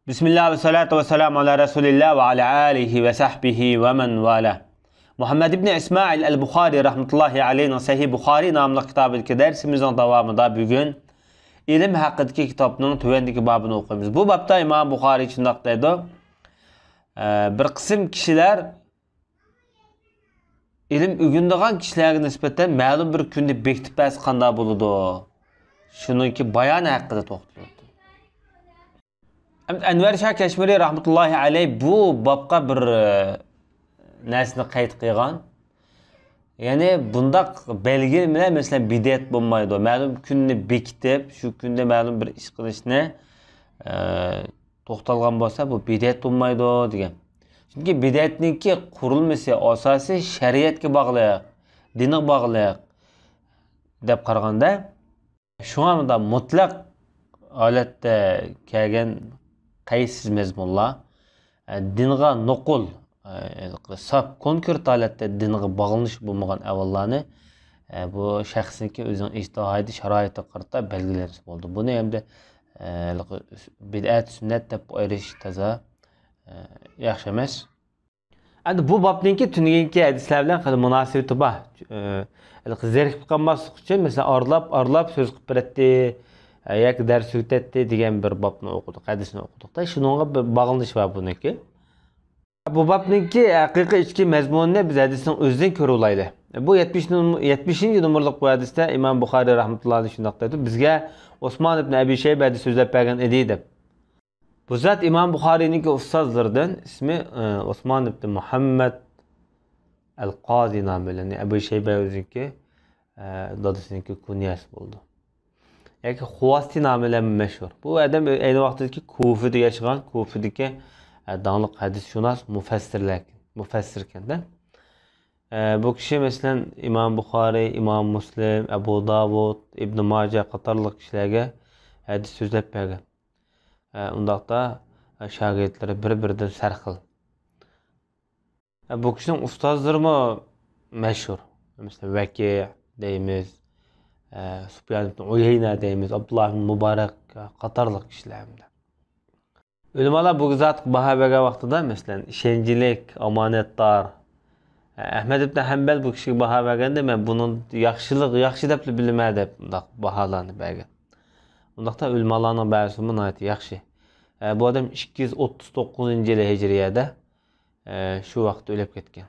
Bismillah ve salatu ve selamu ala Resulillah ve ala alihi ve sahbihi ve men vala. Muhammed İbni İsmail el-Bukhari rahmetullahi aleyhine Sahih Bukhari namlı kitabındaki dersimizin devamında bugün ilim hakkındaki kitabının tüvendeki babını okuyumuz. Bu babda İmam Bukhari için naklediyor. Bir kısım kişiler ilim ügündüğün kişilerine nispeten ma'lum bir günde bektip bas qanda buludu. Şununki bayan hakkında toxtuldu. Enver Şah Keşmiri rahmetullahi aleyh bu babqa bir narsani qayd qilgan. Yani bundaq belgil bilan mesela bidat bo'lmaydi. Ma'lum kunni bekitib, shu kunda ma'lum bir ish qilishni to'xtalgan bo'lsa, bu bidat bo'lmaydi degan. Chunki bidatniki qurilmasi asosi shariatga bog'liq, dinga bog'liq deb qaraganda, shunga mutlaq holatda kelgan qaysiz mezmunlar dinga nuqul saf konkret holatda dinga bog'lanish bo'lmagan avvallarni bu shaxsniki o'zining ijtihodiy sharoiti qarata belgilanish bo'ldi. Buni hamda bid'at sunnat deb ayirish toza yaxshi emas. Endi bu babningki tungi hadislar bilan qanday munosabati bor. Zerikib qolmaslik uchun mesela arlab so'z qilib beradi. Yoki dars o'tadi degan bir babni o'qidik, hadisni o'qidik. Shuningga bir bog'lanish bor buniki. Bu babningki haqiqiy ichki mazmunini biz hadisning o'zidan ko'ra olaylik. Bu 70-numurlik bu hadisda Imom Buxoriy rahmatullohi alayhi shunday dedi. Bizga Osmon ibn Abi Shayba hadis so'zlab bergan edi deb. Bu zot Imom Buxoriyning ustozlaridan ismi Osmon ibn Muhammad al-Qozi nomli Abu Shayba o'ziniki dadasiniki kunyasi bo'ldi. Yoki Xuvasti nomi bilan mashhur. Bu odam ayni vaqtdagi Kufada yashagan, Kufadagi danglik hadisshunos mufassir ekanda. Bu kishi masalan Imom Buxoriy, Imom Muslim, Abu Davud, Ibn Majah qatorliq kishilarga hadis so'zlab bergan. Undaqda shogirdlari bir-biridan sarxil. Bu kishining ustozlarimi mashhur. Masalan Vaki deymiz, Sufyan ibn Uyayna deymiz, Abdullah ibn Mubarak qatorliq kishilardir. Ulamolar bu zot baho bergan vaqtida masalan ishonchlik, omonatdor Ahmad ibn Hanbal bu kishiga baho berganda men buni yaxshi deb bilmayman deb undaq baholarni bergan. Undaqda ulamolarning ba'zisi nihoyat yaxshi. Bu odam 239-yil hijriyada shu vaqtda o'lib ketgan.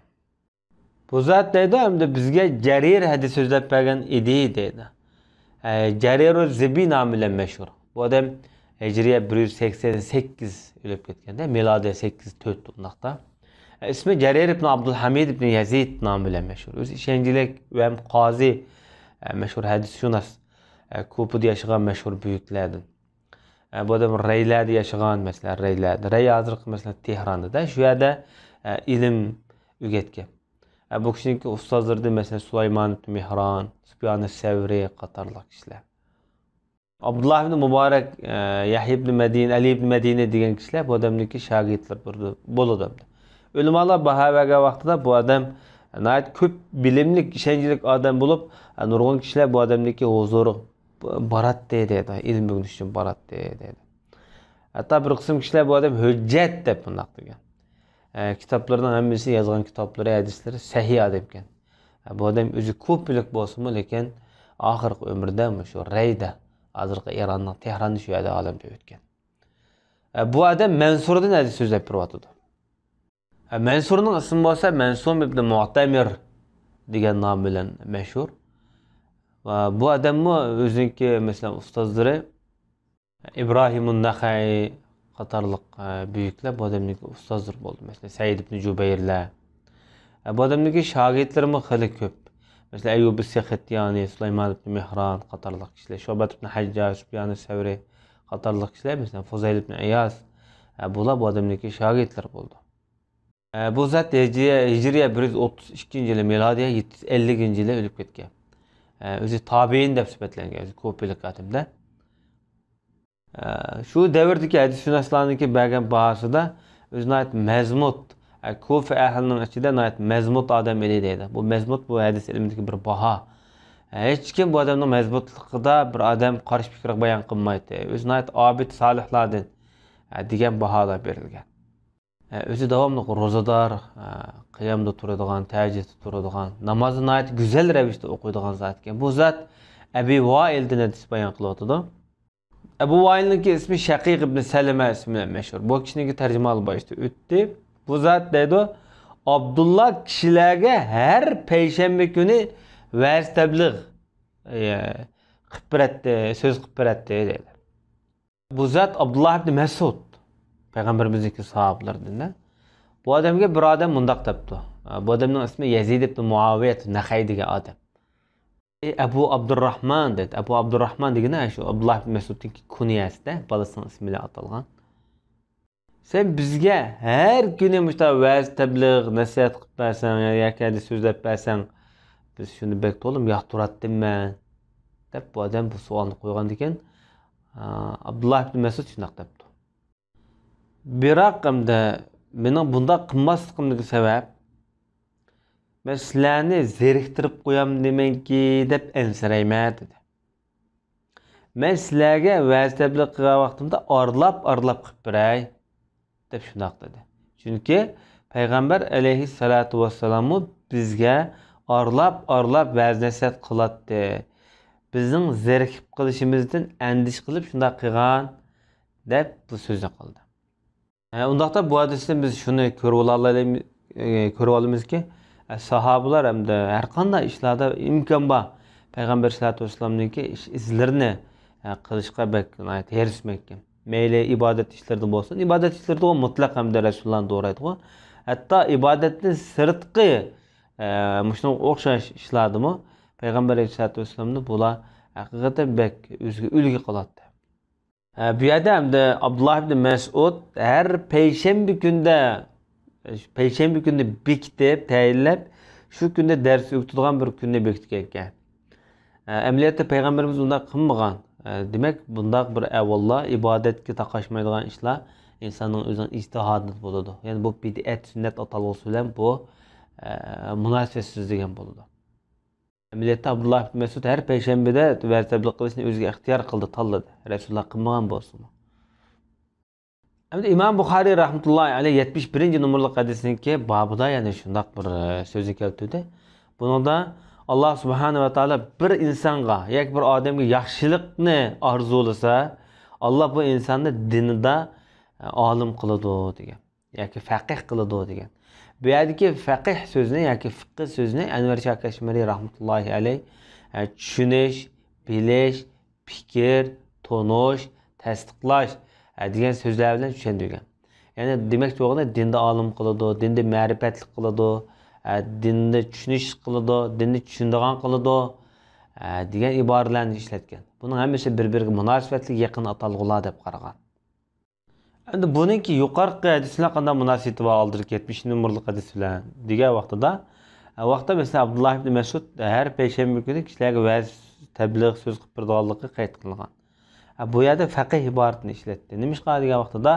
Bu zot deydi hamda bizga Jarir hadis so'zlab bergan edi deydi. Jarirul Zibi nomi bilan mashhur. Bu odam hijriya 188 o'lib ketganda, milodiy 84 undaqda. İsmi Jarir ibn Abdulhamid ibn Yazid nomi bilan mashhur. O'zi ishonchlik va qozi mashhur hadisshunos. Ko'pida yashagan mashhur buyuklardan. Bu odam Raylarda yashagan, masalan Raylarda. Ray hozirgi masalan Tehronda. Shu yerda ilm o'rgatgan. Bu kishining ustozlaridan masalan Sulaymon ibn Mihron, Sufyan as-Savri qatorliq kishilar. Abdullah ibn Mubarak, Yahya ibn Madina, Ali ibn Madina degan kishilar bu odamniki shogirdlar bo'ladi. Ulamolar baho bergan vaqtida bu odam nihoyat ko'p bilimli, ishonchli odam bo'lib, nurg'un kishilar bu odamniki huzuri boratdi dedi, ilm o'rganish uchun boratdi dedi. Hatto bir qism kishilar bu odam hujjat deb bundoq degan. Kitoblardan hammasi yozgan kitoblari, hadislari sahih deb ekan. Bu odam o'zi ko'plik bo'lsa-mu, lekin oxirgi umrida shu Rayda, hozirgi Eronning Tehronda shu yerda olamdan o'tgan. Bu odam Mansurdan hadis so'zlab beryapti. Mansurning ismi bo'lsa Mansum ibn Mu'tamir degan nom bilan mashhur. Va bu odamni o'ziniki masalan ustozlari Ibrohimun Naxai qatorliq buyuklar bu odamning ustozlar bo'ldi. Masalan Said ibn Jubayrlar. Bu odamning shogirdlari xili ko'p. Masalan Ayyub as-Sakhtiyani, Sulaymon ibn Mihron qatorliq kishilar, Shubat ibn Hajjaj, Sufyan as-Savri qatorliq kishilar, masalan Fuzayl ibn Iyas bular bu odamning shogirdlari bo'ldi. Bu zot hijriya 132-yili, milodiya 750-yili o'lib ketgan. O'zi tabiin deb sifatlangan, o'zi ko'plik qatimda. Shu davrdagi hadisshunoslarniki bergan bahosida o'zini mazmut, Kufa ahlining ichida nihoyat mazmut odam edi deydi. Bu mazmut bu hadis ilmidagi bir baho. Hech kim bu odamning mazmutligida bir odam qarshi fikr bayon qilmaydi. O'zi nihoyat obid solihlardan degan baholar berilgan. Özü davamlı rozadar, qiyamda turadigan, tahajjudda turadigan, namozni nihoyat go'zal ravishda o'qiydigan zot ekan. Bu zot Abi Vail'dan hadis bayon qilyapti. Abu Vail'ning ismi Shaqiq ibn Salama ismi bilan mashhur. Bu kishiningki tarjimali boshda o'tdi. Bu zot deydi, Abdullah kishilarga har payshanba kuni va'z tabligh qilib beradi, so'z qilib beradi deydi. Bu zot Abdullah ibn Mas'ud Peygamberimizdeki sahabelerden. Bu adamga bir adam mundaq debdi. Bu adamning ismi Yazid ibn Muaviyat Naxay degan adam. Abu Abdurrahman dedi. Abu Abdurrahman degani shu Abdullah ibn Mas'udning kunyasida balasining ismi bilan atalgan. Sen bizga har kuni mushta va'z tabligh nasihat qilib bersang yoki so'zlab bersang biz shuni bek to'lim yoqtiradimman deb bu adam bu savolni qo'ygan ekan. Abdullah ibn Mas'ud shunday debdi. Biroq hamda mening bundaq qilmasligimning sabab men sizlarni zeriktirib qo'yam demanki deb ansirayman dedi. Men sizlarga va'z tabligh qilgan vaqtimda arlab qilib beray deb shundoq dedi. Chunki payg'ambar alayhissalatu vassalam bizga arlab va'z nasihat qiladi. Bizning zerikib qilishimizdan andish qilib shundoq qilgan deb bu so'zni qildi. Undaqda bu hadisdan biz shuni ko'rib olamizki, sahobalar hamda har qanday ishlarda imkon bor payg'ambar sollallohu alayhi vasallamningki izlarini qilishga erishmoqkan. Mayli ibodat ishlarida bo'lsin, ibodat ishlarida o mutlaq hamda Rasulullohning to'g'ri. Hatto ibodatning sirtqi shunga o'xshash ishlardimi payg'ambar sollallohu alayhi vasallamni bular haqiqatan bek o'ziga ulgu qiladi. Bu yerda hamda Abdullah ibn Mas'ud har payshanba kunda bekitib, tayinlab shu kunda dars o'qitadigan bir kunni bekitgan ekan. Amaliyotda payg'ambarimiz unday qilmagan. Demak, bundaq bir avvallo ibodatga taqashmaydigan ishlar insonning o'zining ijtihodi bo'ladi. Ya'ni bu bid'at, sunnat atalg'usi bilan bu munosabatsiz degan bo'ladi. Amaliyotda Abdullah ibn Mas'ud har payshanbada va'z tabligh qilishni o'ziga ixtiyor qildi, tanladi. Rasululloh qilmagan bo'lsin. Endi İmam Buxoriy rahmatullohi alayhi 71-numurli hadisningki babida yana shundoq bir so'zni keltirdi. Buningda Allah subhanahu va taolo bir insonga yoki bir odamga yaxshilikni orzulasa, Allah bu insonni dinida olim qiladi degan, yoki faqih qiladi degan. Bu yerdagi faqih so'zni yoki fiqh so'zni Anvar Shah Kashmiriy rahmatullohi alayhi tushunish, bilish, fikr, tonish, tasdiqlash degan so'zlar bilan tushundirgan. Ya'ni demak to'g'ri dinda olim qiladi, dinda ma'rifatli qiladi, dinni tushunish qiladi, dinni tushunadigan qiladi degan iboralarni ishlatgan. Buning hammasi bir-biriga munosabatli yaqin atalg'ular deb qaragan. Endi buningki yuqorqi hadislar qanday munosabati bor oldirib 70-numurli hadis bilan degan vaqtda mesela Abdullah ibn Mas'ud har payshanba kuni kishilarga va'z tabligh so'z qilib berganligi qayd qilingan. Bu yerda faqih iboratini ishlatdi. Nima ish qilgan degan vaqtda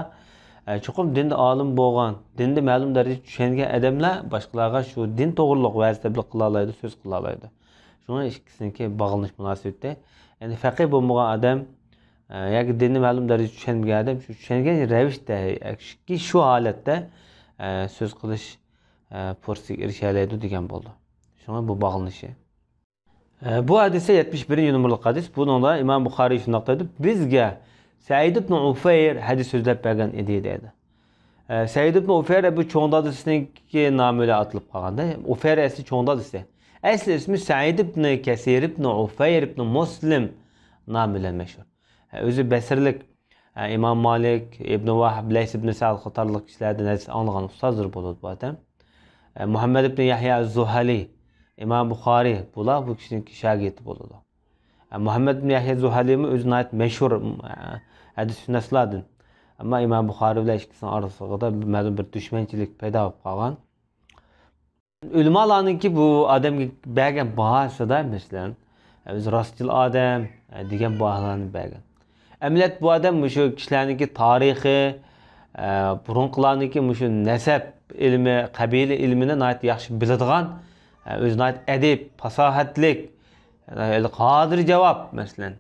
chuqur dinda olim bo'lgan, dinda ma'lum darajada tushungan odamlar boshqalarga shu din to'g'riliq va'z tabligh qila oladi, so'z qila oladi. Shunga ikkisiniki bog'lanish munosabatda. Ya'ni faqih bo'lmagan odam yoki dinni ma'lum darajada tushungan odam shu tushungan ravishda shu holatda so'z qilish fursatiga erisha oladi degan bo'ldi. Shunga bu bog'lanishi. Bu hadisda 71-numurli hadis. Bunda İmam Buxoriy shunday dedi. Bizga Said ibn Ufayr hadis so'zlab bergan edi dedi. Said ibn Ufayr bu cho'ng dadasininki nomi bilan atilib qolganda, Ufayr asli cho'ng dadasi. Asli ismi Said ibn Kasir ibn Ufayr ibn Muslim nomi bilan mashhur. O'zi Basrlik İmam Malik, Ibn Wahb, Lays ibn Sa'd qatorliq kishilardan hadis anglagan ustozdir bo'ladi bu odam. Muhammad ibn Yahya az-Zuhali, İmam Buxoriy bular bu kishining shogirdi bo'ladi. Muhammad ibn Yahya az-Zuhalimi o'zini mashhur hadisshunoslardan. Ammo İmam Buxoriy bilan ikkisining orasida ma'lum bir dushmanchilik paydo bo'lib qolgan. Ulamolarningki bu odamga bergan bahosida masalan o'zi rostchil odam degan baholarni bergan. Amaliyot bu odam shu kishilarningki tarixi, burunqilarningki shu nasab ilmi, qabila ilmini nihoyat yaxshi biladigan, o'zi nihoyat adib, fasohatlik, qodir javob masalan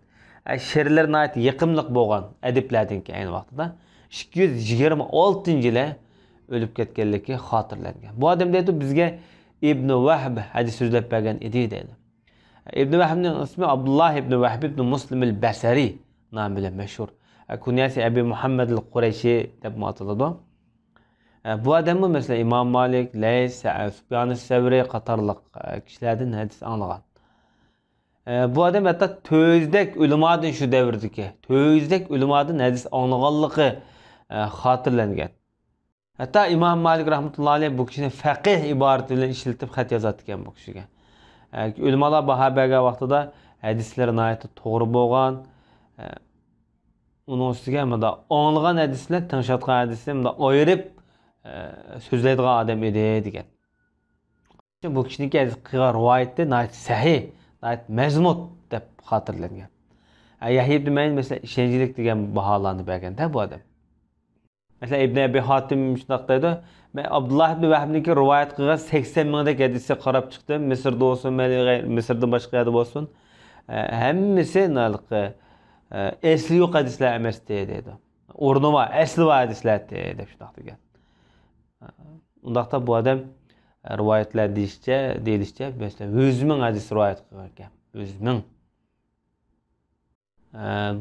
she'rlar nihoyat yiqimliq bo'lgan adiblardanki ayni vaqtida. 226-yili o'lib ketganligi xotirlangan. Bu odam deydi bizga İbn Vahb hadis so'zlab bergan edi deydi. İbn Vahbning ismi Abdullah ibn Vahb ibn Muslim al-Basri nomi bilan mashhur. Kunyasi Abi Muhammad al-Qurayshi deb ataladi. Bu odamni mesela İmam Malik, Lays, Sufyan as-Savri qatorliq kishilardan hadis anglagan. Bu odam hatta tözdek ulemodan shu davrdagi tözdek ulemodan hadis anglaganligi xotirlangan. Hatta İmam Malik rahmetullahi alayhi bu kishini faqih iborati bilan ishlatib xat yozatgan bu kishiga. Ulamalar baho bergan vaqtida hadislar nihoyatda to'g'ri bo'lgan. Uning ustiga mana anglagan hadislar, tanishadigan hadislar mana ayirib so'zlaydigan odam edi degan. Bu kishiniki hadis qilgan rivoyatda nihoyat sahih, nihoyat mazmut deb xotirlangan. Yahya ibn Ma'in mesela ishonchlik degan baholarni berganda bu odam. Mesela İbn Abi Hatim shunday deydi. Men Abdullah ibn Vahbniki rivoyat qilgan 80 mingdek hadisga qarab chiqdim. Misrda olsun, Misrdan boshqa yerda bo'lsin. Hammasi naliqi asli yo'q hadislar emas deydi. O'rni bor, asli bor hadislar deb shunday degan. Undaqda bu odam rivoyatlar deyishcha, mesela 100 ming hadis rivoyat qilgan ekan. 100 ming.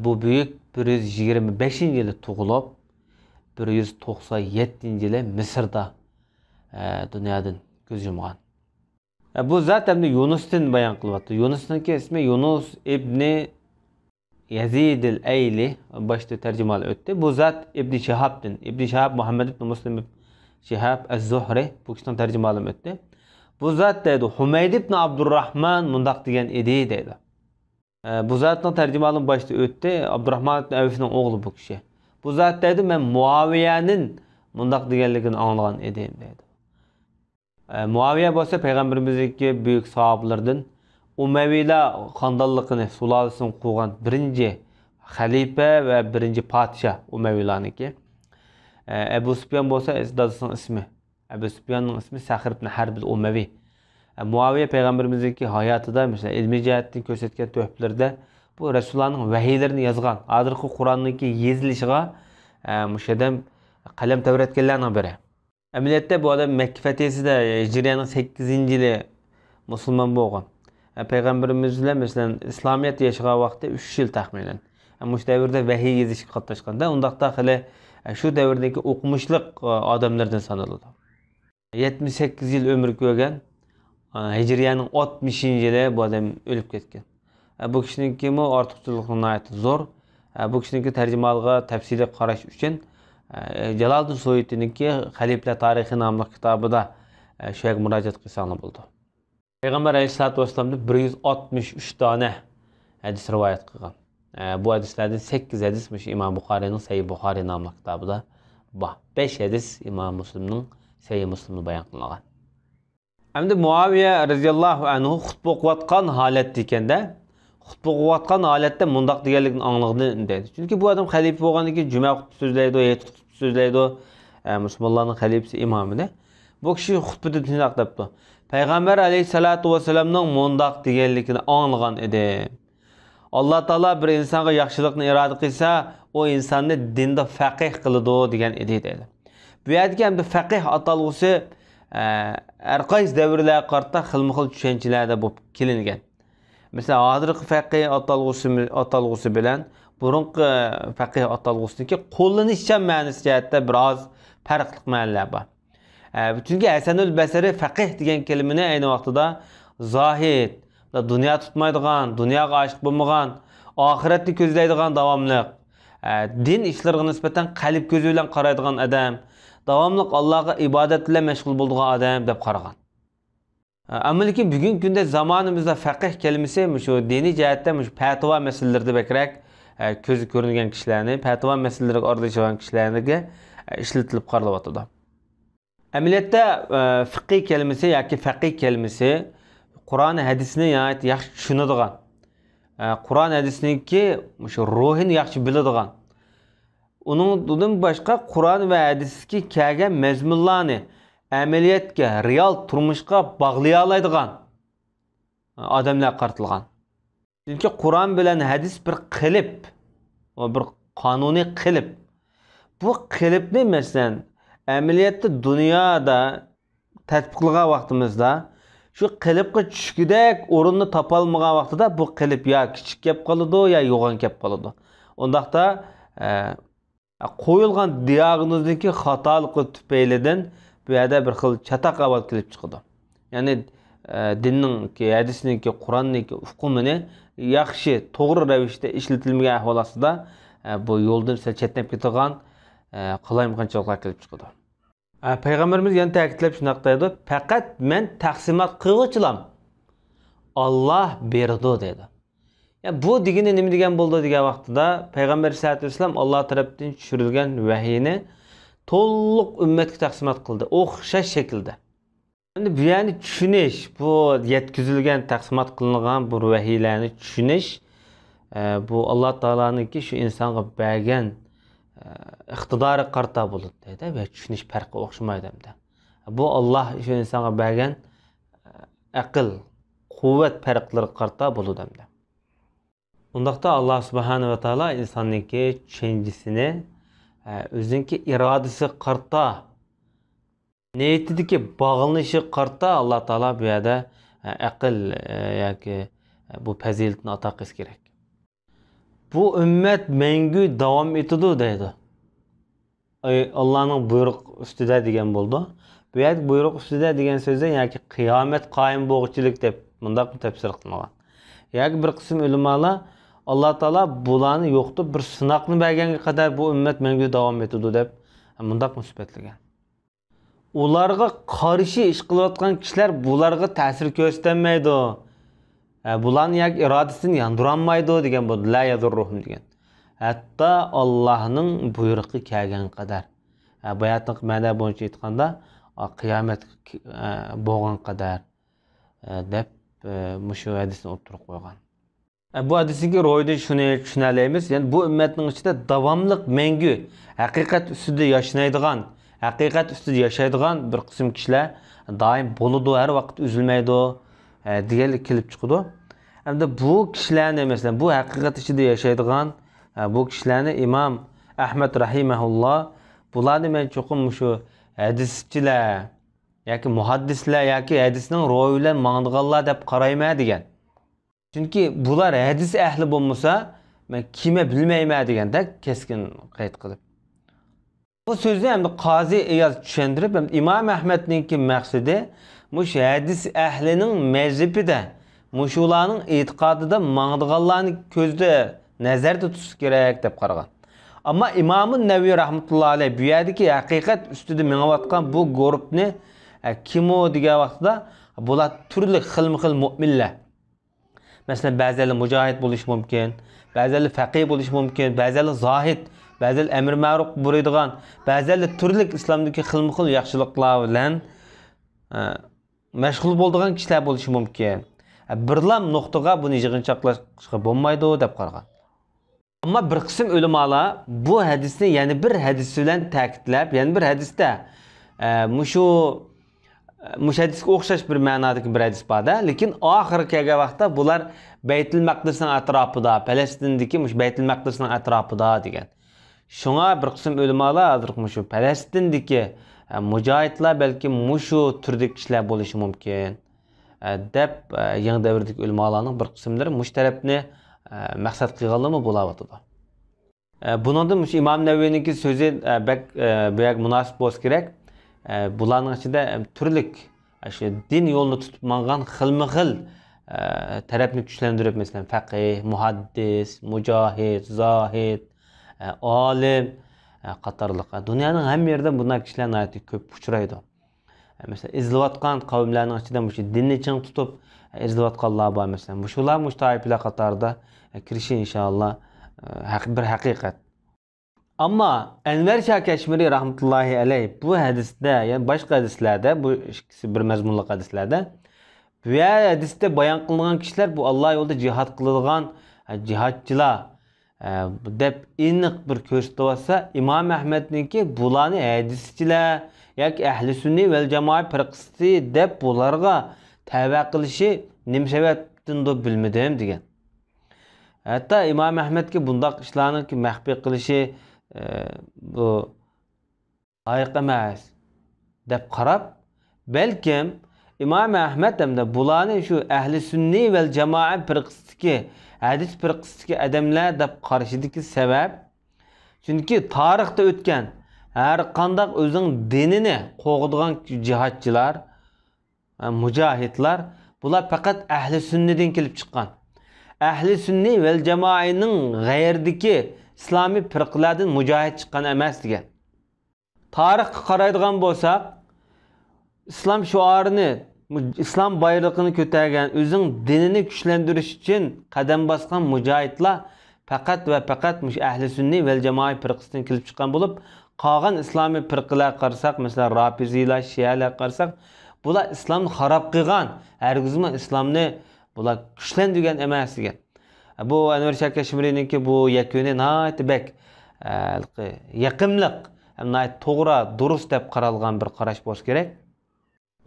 Bu büyük 125-yili tug'ilib 197-yili Misrda dunyodan ko'z yumgan. Bu zot hamda Yunusdan bayon qilyapti. Yunusningki ismi Yunus ibn Yazid al-Ayli boshda tarjimali o'tdi. Bu zot Ibn Shihobdan, Ibn Shihob Muhammad ibn Muslim Shihob az-Zuhri bu kishining tarjimalari o'tdi. Bu zot deydi Humayd ibn Abdurrahman mundaq degan edi deydi. Bu zatning tarjimalari boshda o'tdi. Abdurrahman ibn Avfning o'g'li bu kishi. Bu zat deydi men Muaviyaning mundaq deganligini anglagan edim deydi. Muaviya bo'lsa payg'ambarimizdagi buyuk sahobalardan Umaviylar xonadonligini, sulolasini qurgan birinchi xalifa va birinchi podshoh Umaviylarniki. Abu Sufyan bo'lsa dadasining ismi. Abu Sufyanning ismi Sahr ibn Harb al-Umavi. Muaviya payg'ambarimizdagi hayotida mesela ilmiy jihatdan ko'rsatgan tuhflarda bu Rasulullohning vahiylarini yozgan. Hozirgi Qur'onniki yezilishiga mushadam qalam tavratganlarning biri. Amaliyotda bu odam Makka fathisida Hijriyaning 8-yili musulmon bo'lgan. Payg'ambarimiz bilan masalan islomiyat yashagan vaqtda 3 yil taxminan. Mush davrda vahiy yezishga qatnashganda, undaqda hali shu davrdagi o'qimishliq odamlardan sanaladi. 78 yil umr ko'rgan. Hijriyaning 60-yili bu odam o'lib ketgan. Bu kishiningki ortiqchiligi nihoyatda zo'r. Bu kishiningki tarjimalarga tafsiliy qarash uchun Jaloliddin Suyutiyninki Xaliflar tarixi nomli kitobida shu yerga murojaat qilsanglar bo'ldi. Payg'ambar alayhisolatu vasallamda 163 dona hadis rivoyat qilgan. Bu hadislardan 8 hadis İmam Buxoriyning Sahih Buxoriy nomli kitobida bor. 5 hadis İmam Muslimning Sahih Muslimda bayon qilingan. Endi Muaviya radhiyallohu anhu xutba o'qiyotgan holatda ekanda, xutba o'qiyotgan holatda mundaq deganlikni anglagan deydi. Chunki bu odam xalifa bo'lgandan keyin juma xutba so'zlaydi, hayit xutba so'zlaydi, musulmonlarning xalifasi imomida. Bu kishi xutbada shunday debdi. Payg'ambar alayhisolatu vasallamning mundaq deganligini anglagan edi. Alloh taolo bir insonga yaxshilikni iroda qilsa, o insonni dinda faqih qiladi degan edi deydi. Bu yerdagi hamda faqih atalg'usi har qaysi davrlarga qarata xilma-xil tushunchalarda bo'lib kelingan. Mesela hozirgi faqih atalg'usi bilan burunqi faqih atalg'usiniki qo'llanishchan ma'nosi jihatda biroz farqli ma'nolar bor. Chunki Hasanul Basri faqih degan kalimani ayni vaqtida zohid, dunyo tutmaydigan, dunyoga oshiq bo'lmagan, oxiratni ko'zlaydigan davomli, din ishlariga nisbatan qalb ko'zi bilan qaraydigan odam, davomli Allohga ibodat bilan mashg'ul bo'ladigan odam deb qaragan. Ammo lekin bugungi kunda zamonimizda faqih kalimasi shu diniy jihatdan shu fatvo masalalarida bakrak ko'zi ko'ringan kishilarni, fatvo masalalariga aralashgan kishilarga ishlatilib qaralyapti. Amaliyotda fiqh kalimasi yoki faqih kalimasi Qur'on hadisni yaxshi tushunadigan, Qur'on hadisniki shu ruhini yaxshi biladigan, undan boshqa Qur'on va hadisga kelgan mazmunlarni amaliyotga, real turmushga bog'lay oladigan odamlar qaratilgan. Chunki Qur'on bilan hadis bir qilib, bir qonuniy qilib. bu qilibni masalan amaliyotda dunyoda tatbiqlagan vaqtimizda shu qilibga tushgudek o'rinni topolmagan vaqtida bu qilib ya kichik kelib qoladi ya yo'g'on kelib qoladi. Undaqda qo'yilgan diagnozniki xatoligi tufaylidan bu yerda bir xil chataq avval kelib chiqadi. Ya'ni dinninki, hadisninki, Qur'onniki hukmini yaxshi, to'g'ri ravishda ishlatilmagan ahvol ostida bu yo'ldan sal chetlanib ketgan qalaymaqonchiliklar kelib chiqadi. Payg'ambarimiz yana ta'kidlab shunday deydi: "Faqat men taqsimot qiluvchilam. Alloh berdi" dedi. Ya bu degani nima degan bo'ldi degan vaqtida Payg'ambar sollallohu alayhi vasallam Alloh tarafdan tushirilgan vahiyni to'liq ummatga taqsimot qildi, o'xshash shaklda. Endi bu yani tushunish, bu yetkazilgan, taqsimot qilingan bu vahiylarni tushunish, bu Alloh taolaniki shu insonga bergan iqtidori qarta bo'ladi deydi va tushunish farqi o'xshamaydi hamda. Bu Alloh shu insonga bergan aql, quvvat farqlari qarta bo'ladi hamda. Undaqda Alloh subhanahu va taolo insonniki tushunchisini o'ziniki irodasi qarta, niyatidagi bog'lanishi qarta Alloh taolo bu yerda aql yoki bu fazilatni ato qilish kerak. Bu ummat mengu davom etadi deydi. Allohning buyruq ustida degan bo'ldi. Bu yerda buyruq ustida degan so'zda yoki qiyomat qoyim bo'lguchilik deb bundaq tafsir qilingan. Yoki bir qism ulamolar Alloh taolo bularni yo'qitib bir sinoqni berganga qadar bu ummat mengu davom etadi deb bundaq nisbatlagan. Ularga qarshi ish qilayotgan kishilar bularga ta'sir ko'rsatmaydi. Bularni yoki irodasini yandırolmaydi degan bo'ldi. La yadurruhum degan. Hatto Allohning buyrug'i kelgan qadar. Bu oyatning ma'no bo'yicha aytganda qiyomat bo'lgan qadar deb mushu hadisni o'tirib qo'ygan. Bu hadisdagi ro'yda shuni tushunamiz. Ya'ni bu ummatning ichida davomliq mengu haqiqat ustida yashnaydigan, haqiqat ustida yashaydigan bir qism kishilar doim bo'ladi, har vaqt uzilmaydi deganlik kelib chiqadi. Hamda bu kishilarni masalan bu haqiqat ichida yashaydigan bu kishilarni Imom Ahmad rahimahulloh bularni men cho'qim shu hadischilar yoki muhaddislar yoki hadisning ro'yilar mangdiganlar deb qarayman degan. Chunki bular hadis ahli bo'lmasa men kime bilmayman deganda keskin qayd qilib. Bu so'zni ham Qozi Iyaz tushuntirib, Imom Ahmadningki maqsadi mush hadis ahlining mazhabida, mushularning e'tiqodida mangdiganlarni ko'zda nazarda tutish kerak deb qaragan. Ammo Imom Navaviy rahmatullohi alayhi bu yerdagi haqiqat ustida menayotgan bu guruhni kim o degan vaqtda bular turli xilma-xil mu'minlar. Mesela ba'zilar mujohid bo'lishi mumkin, ba'zilar faqih bo'lishi mumkin, ba'zilar zohid, ba'zilar amr ma'ruf buraydigan, ba'zilar turli islomdagi xilma-xil yaxshiliklar bilan mashg'ul bo'ladigan kishilar bo'lishi mumkin. Birlam nuqtaga buni yig'inchoqlashga bo'lmaydi deb qaragan. Ammo bir qism ulamolar bu hadisni yana bir hadis bilan ta'kidlab, yana bir hadisda mushu hadisga o'xshash bir ma'nodagi bir hadis borda, lekin oxiri kelgan vaqtda bular Baytul Maqdisning atrofida, Falastindagi mush Baytul Maqdisning atrofida degan. Shunga bir qism ulamolar hozir mushu Falastindagi mujohidlar balki mushu turdagi kishilar bo'lishi mumkin deb yangi davrdagi ulamolarning bir qismlari mush tarafni maqsad qilganlarmi bo'layotdi. Buningdan mush Imom Navaviyningki so'zi bu yak munosib bo'lish kerak. Bularning ichida turlik shu din yo'lini tutib mangan xilma-xil tarafni kuchlantirib, masalan, faqih, muhaddis, mujohid, zohid, olim qatorliq. Dunyoning hamma yerida bunday kishilar nihoyatda ko'p uchraydi. Masalan, izlayotgan qavmlarning ichida shu dinni ching tutib izlayotganlar bor, masalan. Shular toifalar qatorida kirishi inshaalloh bir haqiqat. Ammo Enver Shah Kashmiri rahmetullahi alayhi bu hadisda, yani başka hadislarda, bu ikisi bir mazmunli hadislarda bu hadisda bayon qilingan kishilar bu Alloh yo'lida jihad qiladigan jihadchilar deb aniq bir ko'rsatib olsa, Imom Ahmadningki bularni hadischilar yoki ahli sunniy vel jamoat firqasi deb bularga tavba qilishi nima sababdan deb bilmadim degan. Hatta Imom Ahmadga bundoq ishlarni maxfiy qilishi bu loyiq emas deb qarab, balkim İmam Ahmed hamda bularni shu ahli sunniy vel jamoa firqasidagi hadis firqasidagi odamlar deb qarashidagi sabab, chunki tarixda o'tgan har qanday o'zining dinini qo'g'digan jihatchilar, mujohidlar, bular faqat ahli sunnidan kelib chiqqan. Ahli sunniy vel jamoaning g'ayridagi islomiy firqalardan mujohid chiqqan emas degan. Tarixga qaraydigan bo'lsak, islom shuarini, islom bayrog'ini ko'targan, o'zining dinini kuchlantirish uchun qadam bosgan mujohidlar faqat va faqat ahli sunniy vel jamoa firqasidan kelib chiqqan bo'lib, qolgan islomiy firqalar qarasak, masalan Rafiziylar, Shialar qarasak, bular islomni xarob qilgan, hargizmi islomni bular kuchlantirgan emas degan. Bu Anvar Shah Kashmirininki bu yakuni nihoyat bak yaqimliq, to'g'ri, durust deb qaralgan bir qarash bo'lishi kerak.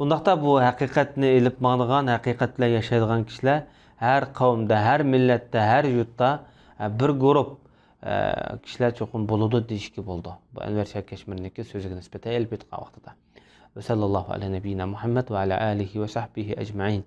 Undaqda bu haqiqatni ilib ma'nigan, haqiqat bilan yashaydigan kishilar har qavmda, har millatda, har yurtda bir guruh kishilar cho'qim bo'ladi deyishga bo'ldi. Bu Anvar Shah Kashmirininki so'ziga nisbatan elbet vaqtida. Va sallallohu ala nabiyina Muhammad va ala alihi va sahbihi ajma'in.